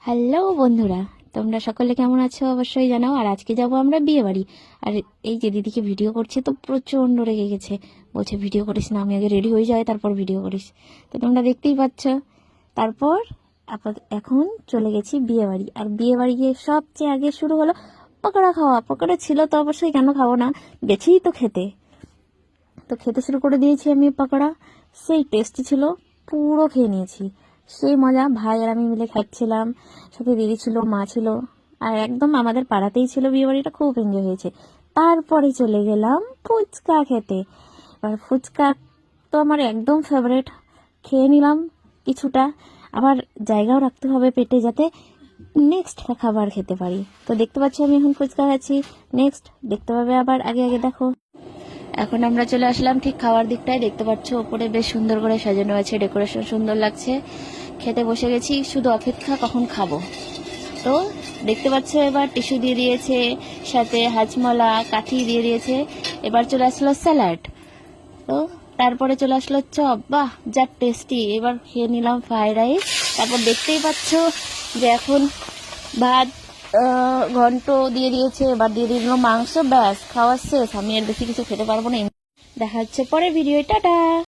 Hello বন্ধুরা, তোমরা সকলে কেমন আছো অবশ্যই জানাও। আর আজকে যাব আমরা বিয়ে বাড়ি। আর এই যে দিদিকে ভিডিও করছে তো প্রচণ্ড রেগে গেছে, বলছে ভিডিও করিস না, আমি আগে রেডি হয়ে যাই তারপর ভিডিও করিস। তো তোমরা দেখতেই পাচ্ছ। তারপর এখন চলে গেছি বিয়ে বাড়ি। আর বিয়ে বাড়ি গিয়ে সবচেয়ে আগে শুরু হলো পকোড়া খাওয়া। পকোড়া ছিল তো অবশ্যই, কেন খাবো না, গেছি তো খেতে। তো খেতে শুরু করে দিয়েছি আমি পকোড়া। সেই টেস্টি ছিল, পুরো খেয়ে নিয়েছি। সেই মজা, ভাই আর আমি মিলে খাচ্ছিলাম, সাথে দিদি ছিল, মা ছিল। আর একদম আমাদের পাড়াতেই ছিল বিয়ে বাড়িটা, খুব এনজয় হয়েছে। তারপরে চলে গেলাম ফুচকা খেতে। এবার ফুচকা তো আমার একদম ফেভারিট, খেয়ে নিলাম কিছুটা। আবার জায়গাও রাখতে হবে পেটে, যাতে নেক্সট খাবার খেতে পারি। তো দেখতে পাচ্ছি আমি এখন ফুচকা খাচ্ছি, নেক্সট দেখতে পাবে আবার। আগে আগে দেখো। এখন আমরা চলে আসলাম ঠিক খাওয়ার দিকটায়। দেখতে পাচ্ছ উপরে বেশ সুন্দর করে সাজানো আছে, ডেকোরেশন সুন্দর লাগছে। খেতে বসে গেছি, শুধু অপেক্ষা কখন খাবো। তো দেখতে পাচ্ছ এবার টিস্যু দিয়ে দিয়েছে, সাথে হাজমলা কাঠি দিয়ে দিয়েছে। এবার চলে আসলো স্যালাড। তো তারপরে চলে আসলো চপ, বাহ যা টেস্টি। এবার খেয়ে নিলাম ফ্রাইড রাইস। তারপর দেখতেই পাচ্ছ যে এখন ভাত ঘন্ট দিয়ে দিয়েছে, এবার দিয়ে দিল মাংস। ব্যাস খাওয়া শেষ, আমি আর বেশি কিছু খেতে পারবো না। দেখা হচ্ছে পরের ভিডিও, টাটা।